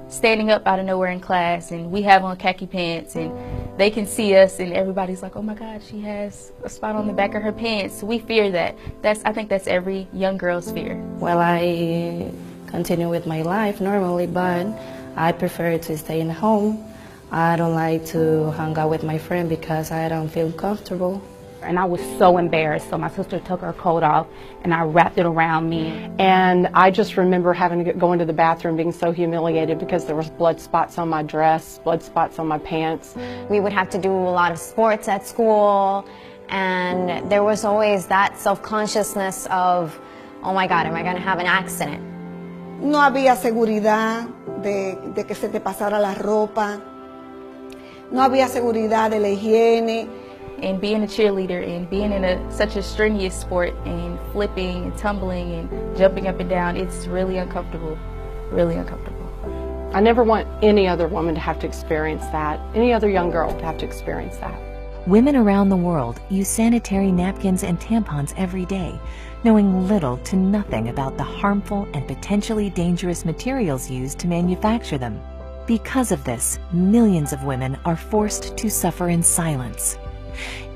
standing up out of nowhere in class and we have on khaki pants and they can see us and everybody's like, oh my God, she has a spot on the back of her pants. We fear that. I think that's every young girl's fear. Well, I continue with my life normally, but I prefer to stay in home. I don't like to hang out with my friend because I don't feel comfortable. And I was so embarrassed, so my sister took her coat off and I wrapped it around me. And I just remember having to go into the bathroom being so humiliated because there was blood spots on my dress, blood spots on my pants. We would have to do a lot of sports at school, and there was always that self-consciousness of, oh my God, am I going to have an accident? No había seguridad de que se te pasara la ropa. No había seguridad de la higiene. And being a cheerleader and being in such a strenuous sport and flipping and tumbling and jumping up and down, it's really uncomfortable, really uncomfortable. I never want any other woman to have to experience that, any other young girl to have to experience that. Women around the world use sanitary napkins and tampons every day, knowing little to nothing about the harmful and potentially dangerous materials used to manufacture them. Because of this, millions of women are forced to suffer in silence.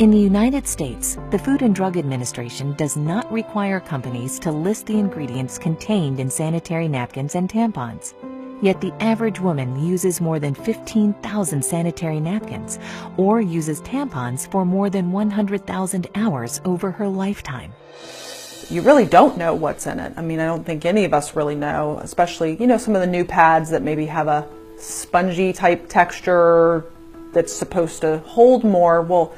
In the United States, the Food and Drug Administration does not require companies to list the ingredients contained in sanitary napkins and tampons. Yet the average woman uses more than 15,000 sanitary napkins or uses tampons for more than 100,000 hours over her lifetime. You really don't know what's in it. I mean, I don't think any of us really know, especially, some of the new pads that maybe have a spongy type texture that's supposed to hold more. Well,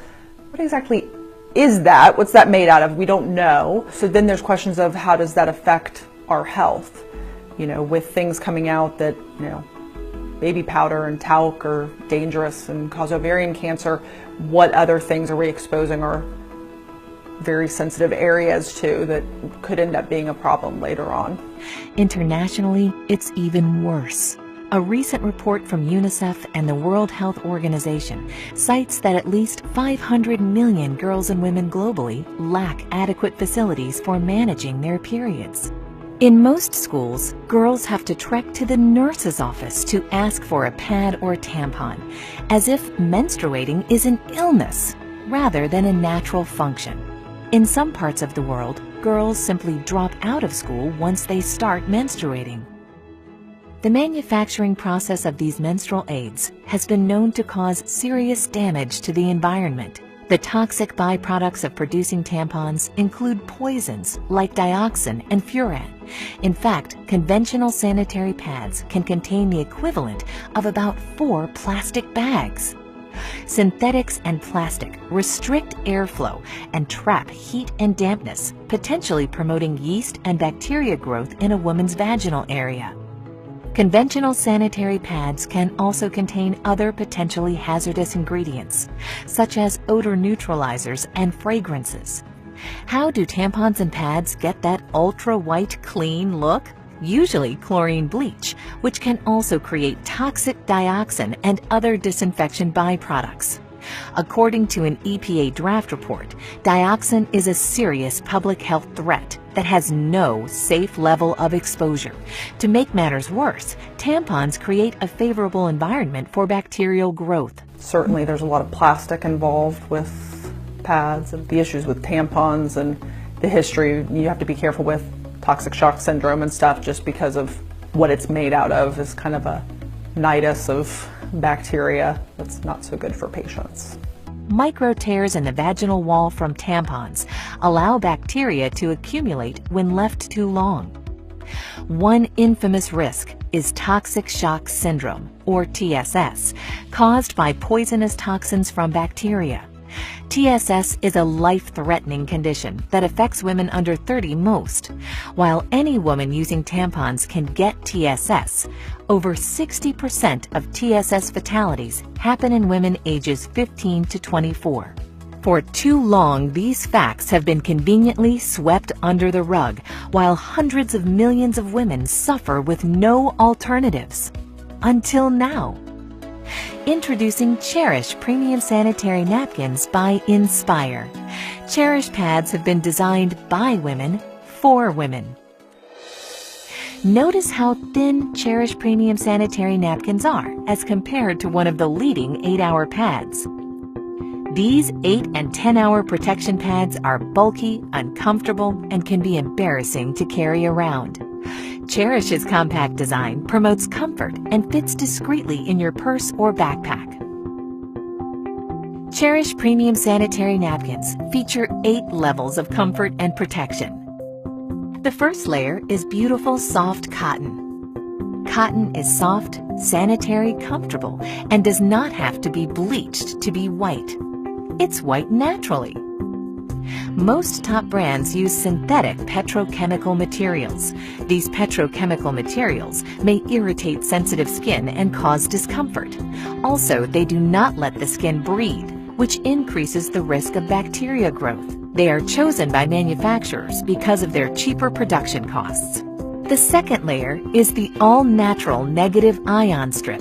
what exactly is that? What's that made out of? We don't know. So then there's questions of how does that affect our health? With things coming out that, baby powder and talc are dangerous and cause ovarian cancer, what other things are we exposing our very sensitive areas to that could end up being a problem later on? Internationally, it's even worse. A recent report from UNICEF and the World Health Organization cites that at least 500 million girls and women globally lack adequate facilities for managing their periods. In most schools, girls have to trek to the nurse's office to ask for a pad or tampon, as if menstruating is an illness rather than a natural function. In some parts of the world, girls simply drop out of school once they start menstruating. The manufacturing process of these menstrual aids has been known to cause serious damage to the environment. The toxic byproducts of producing tampons include poisons like dioxin and furan. In fact, conventional sanitary pads can contain the equivalent of about 4 plastic bags. Synthetics and plastic restrict airflow and trap heat and dampness, potentially promoting yeast and bacteria growth in a woman's vaginal area. Conventional sanitary pads can also contain other potentially hazardous ingredients, such as odor neutralizers and fragrances. How do tampons and pads get that ultra-white clean look? Usually chlorine bleach, which can also create toxic dioxin and other disinfection byproducts. According to an EPA draft report, dioxin is a serious public health threat that has no safe level of exposure. To make matters worse, tampons create a favorable environment for bacterial growth. Certainly there's a lot of plastic involved with pads and the issues with tampons and the history. You have to be careful with toxic shock syndrome and stuff just because of what it's made out of is kind of a nidus of bacteria that's not so good for patients. Micro tears in the vaginal wall from tampons allow bacteria to accumulate when left too long. One infamous risk is toxic shock syndrome, or TSS, caused by poisonous toxins from bacteria. TSS is a life-threatening condition that affects women under 30 most. While any woman using tampons can get TSS, over 60% of TSS fatalities happen in women ages 15 to 24. For too long, these facts have been conveniently swept under the rug, while hundreds of millions of women suffer with no alternatives. Until now. Introducing Cherish Premium Sanitary Napkins by nSpire. Cherish pads have been designed by women for women. Notice how thin Cherish Premium Sanitary Napkins are as compared to one of the leading 8-hour pads. These 8 and 10-hour protection pads are bulky, uncomfortable, and can be embarrassing to carry around. Cherish's compact design promotes comfort and fits discreetly in your purse or backpack. Cherish Premium Sanitary Napkins feature 8 levels of comfort and protection. The first layer is beautiful, soft cotton. Cotton is soft, sanitary, comfortable, and does not have to be bleached to be white. It's white naturally. Most top brands use synthetic petrochemical materials. These petrochemical materials may irritate sensitive skin and cause discomfort. Also, they do not let the skin breathe, which increases the risk of bacteria growth. They are chosen by manufacturers because of their cheaper production costs. The second layer is the all-natural negative ion strip.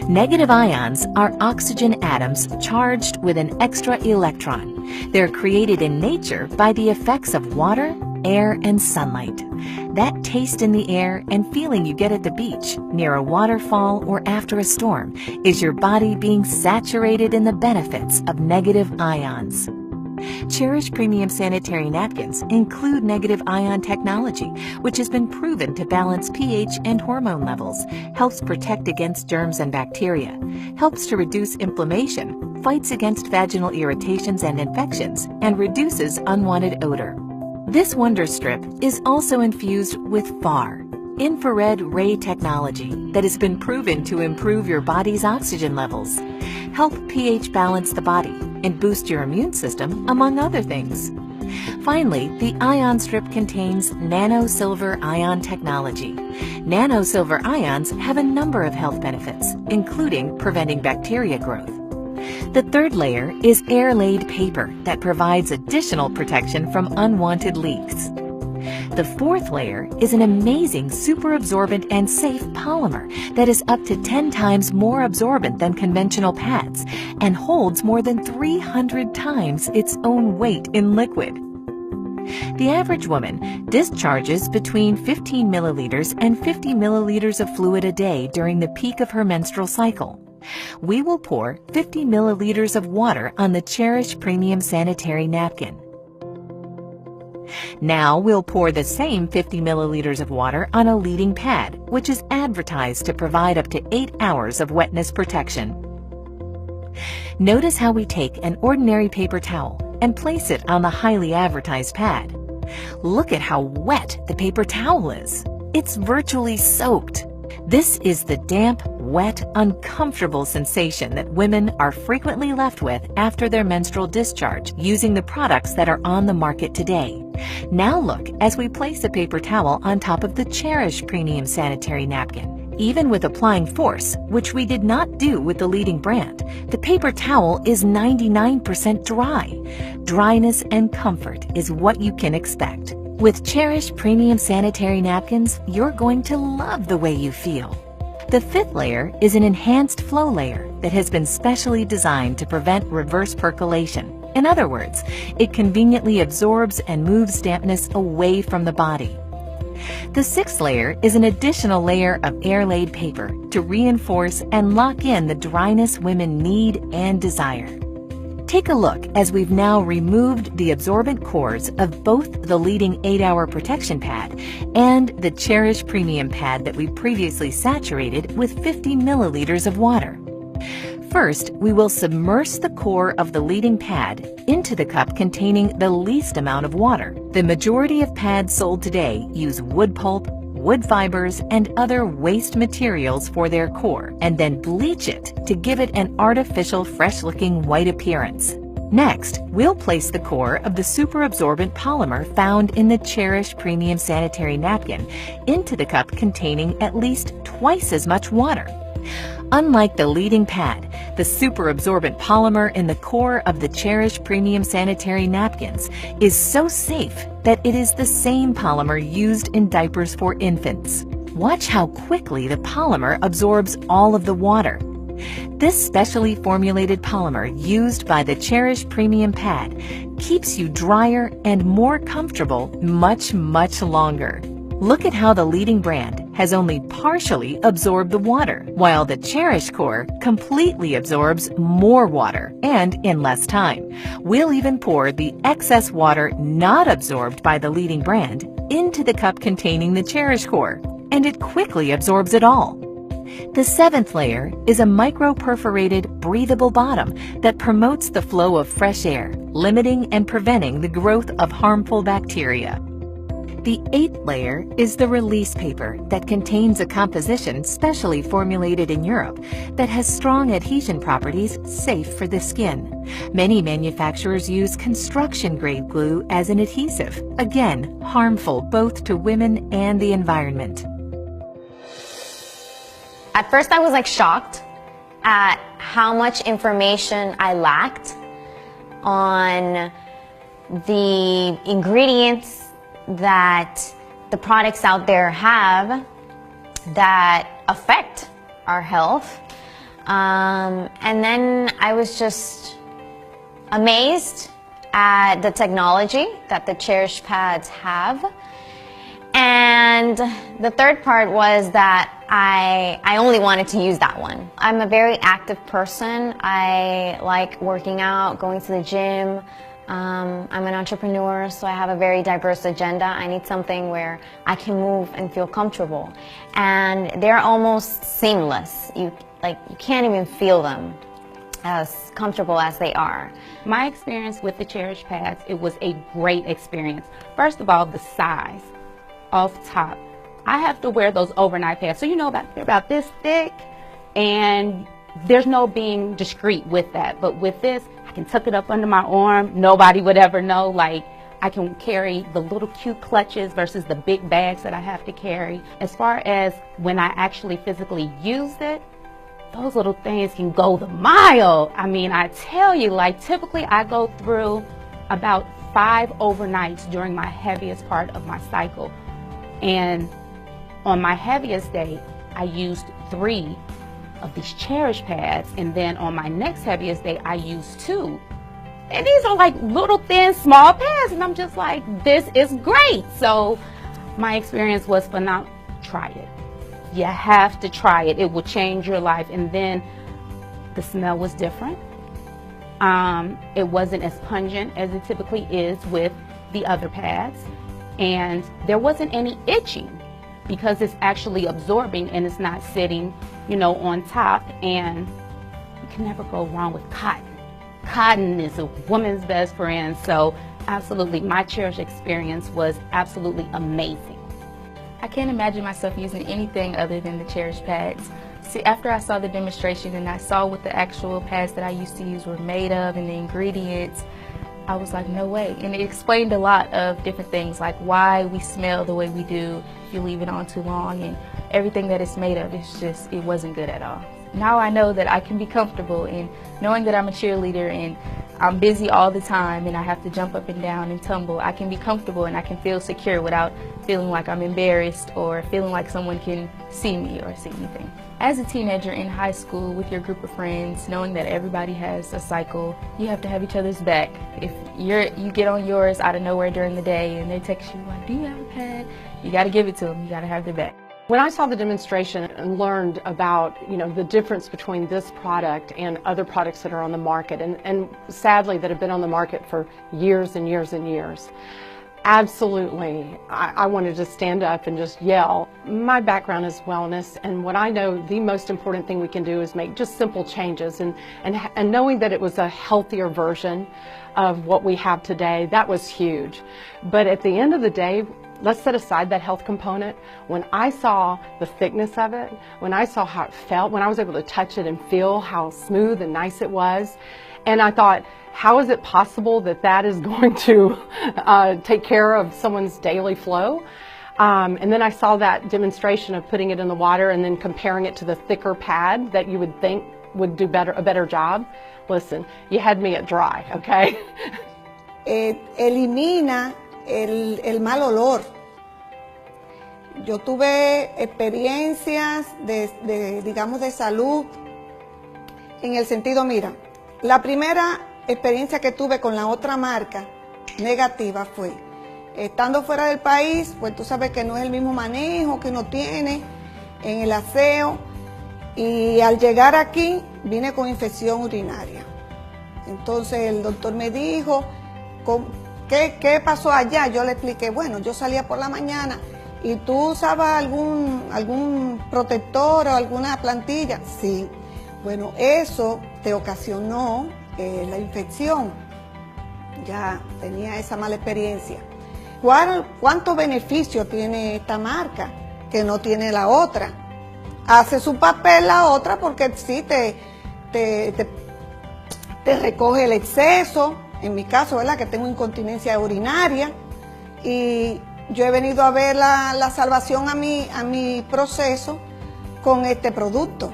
Negative ions are oxygen atoms charged with an extra electron. They're created in nature by the effects of water, air, and sunlight. That taste in the air and feeling you get at the beach, near a waterfall, or after a storm is your body being saturated in the benefits of negative ions. Cherish Premium Sanitary Napkins include negative ion technology, which has been proven to balance pH and hormone levels, helps protect against germs and bacteria, helps to reduce inflammation, fights against vaginal irritations and infections, and reduces unwanted odor. This Wonder Strip is also infused with FAR, infrared ray technology, that has been proven to improve your body's oxygen levels, help pH balance the body, and boost your immune system, among other things. Finally, the ion strip contains nano-silver ion technology. Nano-silver ions have a number of health benefits, including preventing bacteria growth. The third layer is air-laid paper that provides additional protection from unwanted leaks. The fourth layer is an amazing super absorbent and safe polymer that is up to 10 times more absorbent than conventional pads and holds more than 300 times its own weight in liquid. The average woman discharges between 15 milliliters and 50 milliliters of fluid a day during the peak of her menstrual cycle. We will pour 50 milliliters of water on the Cherish Premium Sanitary Napkin. Now we'll pour the same 50 milliliters of water on a leading pad, which is advertised to provide up to 8 hours of wetness protection. Notice how we take an ordinary paper towel and place it on the highly advertised pad. Look at how wet the paper towel is. It's virtually soaked. This is the damp, wet, uncomfortable sensation that women are frequently left with after their menstrual discharge using the products that are on the market today. Now look as we place a paper towel on top of the Cherish Premium Sanitary Napkin. Even with applying force, which we did not do with the leading brand, the paper towel is 99% dry. Dryness and comfort is what you can expect. With Cherish Premium Sanitary Napkins, you're going to love the way you feel. The fifth layer is an enhanced flow layer that has been specially designed to prevent reverse percolation. In other words, it conveniently absorbs and moves dampness away from the body. The sixth layer is an additional layer of air-laid paper to reinforce and lock in the dryness women need and desire. Take a look as we've now removed the absorbent cores of both the leading 8-hour protection pad and the Cherish Premium pad that we previously saturated with 50 milliliters of water. First, we will submerge the core of the leading pad into the cup containing the least amount of water. The majority of pads sold today use wood pulp, wood fibers, and other waste materials for their core, and then bleach it to give it an artificial, fresh-looking white appearance. Next, we'll place the core of the super absorbent polymer found in the Cherish Premium Sanitary Napkin into the cup containing at least twice as much water. Unlike the leading pad, the super absorbent polymer in the core of the Cherish Premium Sanitary Napkins is so safe that it is the same polymer used in diapers for infants. Watch how quickly the polymer absorbs all of the water. This specially formulated polymer used by the Cherish Premium pad keeps you drier and more comfortable much, much longer. Look at how the leading brand has only partially absorbed the water, while the Cherish core completely absorbs more water and in less time. We'll even pour the excess water not absorbed by the leading brand into the cup containing the Cherish core, and it quickly absorbs it all. The seventh layer is a micro-perforated, breathable bottom that promotes the flow of fresh air, limiting and preventing the growth of harmful bacteria. The eighth layer is the release paper that contains a composition specially formulated in Europe that has strong adhesion properties safe for the skin. Many manufacturers use construction-grade glue as an adhesive, again, harmful both to women and the environment. At first I was like shocked at how much information I lacked on the ingredients that the products out there have that affect our health. And then I was just amazed at the technology that the Cherish pads have. And the third part was that I only wanted to use that one. I'm a very active person. I like working out, going to the gym. I'm an entrepreneur, so I have a very diverse agenda. I need something where I can move and feel comfortable. And they're almost seamless. You can't even feel them as comfortable as they are. My experience with the Cherish pads, it was a great experience. First of all, the size. Off top, I have to wear those overnight pads, so you know they're about this thick, and there's no being discreet with that. But with this, I can tuck it up under my arm. Nobody would ever know. Like, I can carry the little cute clutches versus the big bags that I have to carry. As far as when I actually physically used it, those little things can go the mile. I mean, I tell you, like, typically I go through about 5 overnights during my heaviest part of my cycle. And on my heaviest day, I used 3 of these Cherish pads, and then on my next heaviest day, I used 2. And these are like little thin, small pads, and I'm just like, this is great. So my experience was phenomenal. Try it. You have to try it. It will change your life. And then the smell was different. It wasn't as pungent as it typically is with the other pads. And there wasn't any itching because it's actually absorbing and it's not sitting, you know, on top. And you can never go wrong with cotton. Cotton is a woman's best friend. So absolutely, my Cherish experience was absolutely amazing. I can't imagine myself using anything other than the Cherish pads. See, after I saw the demonstration and I saw what the actual pads that I used to use were made of and the ingredients, I was like, no way. And it explained a lot of different things, like why we smell the way we do if you leave it on too long, and everything that it's made of. It's just, it wasn't good at all. Now I know that I can be comfortable in knowing that I'm a cheerleader and I'm busy all the time and I have to jump up and down and tumble. I can be comfortable and I can feel secure without feeling like I'm embarrassed or feeling like someone can see me or see anything. As a teenager in high school with your group of friends, knowing that everybody has a cycle, you have to have each other's back. If you get on yours out of nowhere during the day and they text you like, do you have a pad? You got to give it to them. You got to have their back. When I saw the demonstration and learned about, you know, the difference between this product and other products that are on the market, and sadly that have been on the market for years and years and years, absolutely, I wanted to stand up and just yell. My background is wellness, and what I know the most important thing we can do is make just simple changes, and knowing that it was a healthier version of what we have today, that was huge. But at the end of the day, let's set aside that health component. When I saw the thickness of it, when I saw how it felt, when I was able to touch it and feel how smooth and nice it was, and I thought, how is it possible that that is going to take care of someone's daily flow? And then I saw that demonstration of putting it in the water and then comparing it to the thicker pad that you would think would do a better job. Listen, you had me at dry, okay? Elimina el mal olor. Yo tuve experiencias digamos, de salud en el sentido, mira, la primera experiencia que tuve con la otra marca negativa fue Estando fuera del país, pues tú sabes que no es el mismo manejo que uno tiene en el aseo. Y al llegar aquí, vine con infección urinaria. Entonces el doctor me dijo, ¿qué pasó allá? Yo le expliqué, bueno, yo salía por la mañana y tú usabas algún protector o alguna plantilla. Sí, bueno, eso te ocasionó la infección. Ya tenía esa mala experiencia. ¿Cuántos beneficios tiene esta marca que no tiene la otra? Hace su papel la otra porque sí te recoge el exceso, en mi caso, ¿verdad? Que tengo incontinencia urinaria, y yo he venido a ver la salvación a mi proceso con este producto.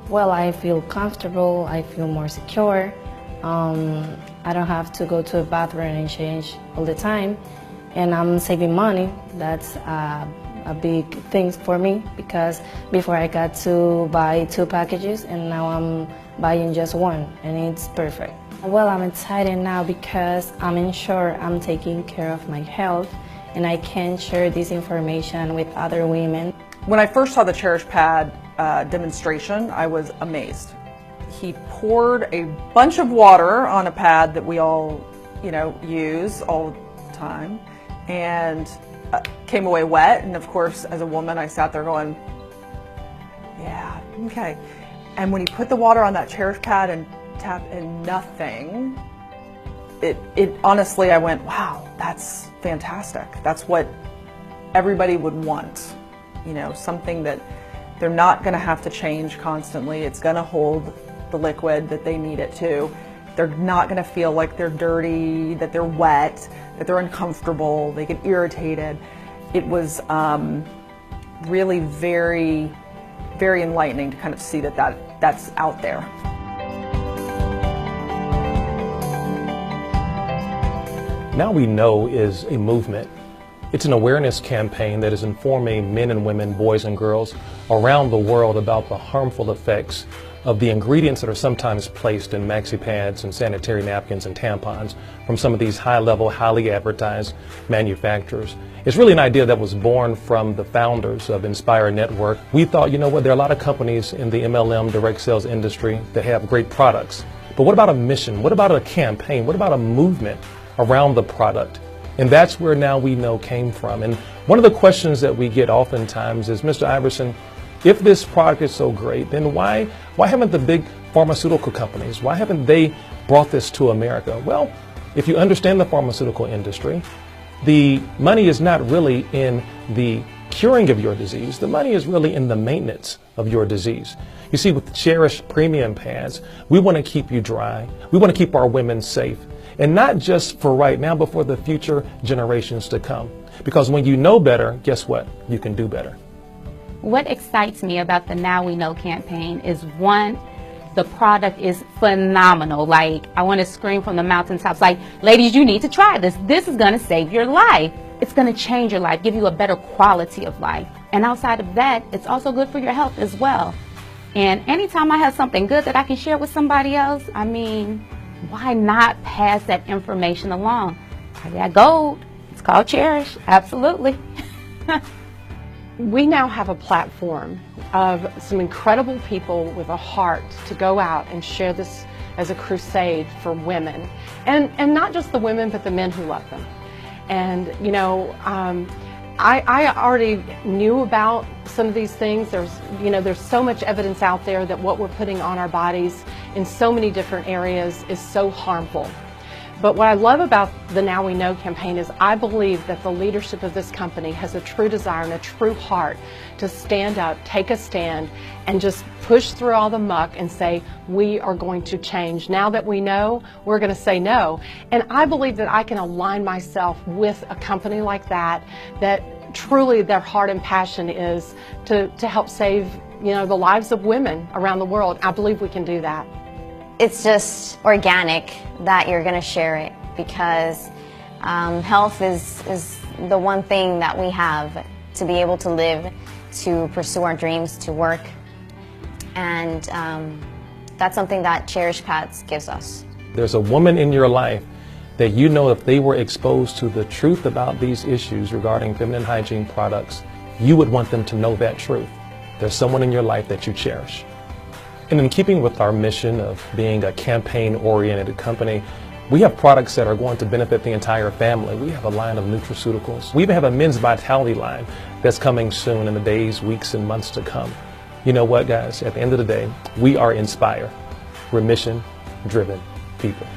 Well, I feel comfortable, I feel more secure. I don't have to go to a bathroom and change all the time, and I'm saving money. That's a big thing for me, because before I got to buy 2 packages and now I'm buying just 1, and it's perfect. Well, I'm excited now because I'm sure I'm taking care of my health and I can share this information with other women. When I first saw the Cherish pad demonstration, I was amazed. He poured a bunch of water on a pad that we all, use all the time, and came away wet. And of course, as a woman, I sat there going, yeah, okay. And when he put the water on that Cherish pad and tapped in nothing, it honestly, I went, wow, that's fantastic. That's what everybody would want. Something that they're not going to have to change constantly. It's going to hold the liquid that they need it to. They're not going to feel like they're dirty, that they're wet, that they're uncomfortable, they get irritated. It was really very, very enlightening to kind of see that's out there. Now We Know is a movement. It's an awareness campaign that is informing men and women, boys and girls around the world about the harmful effects of the ingredients that are sometimes placed in maxi pads and sanitary napkins and tampons from some of these high-level, highly advertised manufacturers. It's really an idea that was born from the founders of nSpire Network. We thought, there are a lot of companies in the MLM direct sales industry that have great products. But what about a mission? What about a campaign? What about a movement around the product? And that's where Now We Know came from. And one of the questions that we get oftentimes is, Mr. Iverson, if this product is so great, then why haven't the big pharmaceutical companies, why haven't they brought this to America? Well, if you understand the pharmaceutical industry, the money is not really in the curing of your disease. The money is really in the maintenance of your disease. You see, with the Cherish premium pads, we want to keep you dry. We want to keep our women safe. And not just for right now, but for the future generations to come. Because when you know better, guess what? You can do better. What excites me about the Now We Know campaign is, one, the product is phenomenal. Like, I want to scream from the mountaintops, like, ladies, you need to try this. This is going to save your life. It's going to change your life, give you a better quality of life. And outside of that, it's also good for your health as well. And anytime I have something good that I can share with somebody else, I mean, why not pass that information along? I got gold. It's called Cherish. Absolutely. We now have a platform of some incredible people with a heart to go out and share this as a crusade for women. And not just the women, but the men who love them. And, I already knew about some of these things. There's so much evidence out there that what we're putting on our bodies in so many different areas is so harmful. But what I love about the Now We Know campaign is I believe that the leadership of this company has a true desire and a true heart to stand up, take a stand, and just push through all the muck and say, we are going to change. Now that we know, we're going to say no. And I believe that I can align myself with a company like that truly their heart and passion is to help save, the lives of women around the world. I believe we can do that. It's just organic that you're going to share it, because health is the one thing that we have to be able to live, to pursue our dreams, to work. And that's something that Cherish Pads gives us. There's a woman in your life that you know if they were exposed to the truth about these issues regarding feminine hygiene products, you would want them to know that truth. There's someone in your life that you cherish. And in keeping with our mission of being a campaign-oriented company, we have products that are going to benefit the entire family. We have a line of nutraceuticals. We even have a men's vitality line that's coming soon in the days, weeks, and months to come. You know what, guys? At the end of the day, we are nSpire. We're mission-driven people.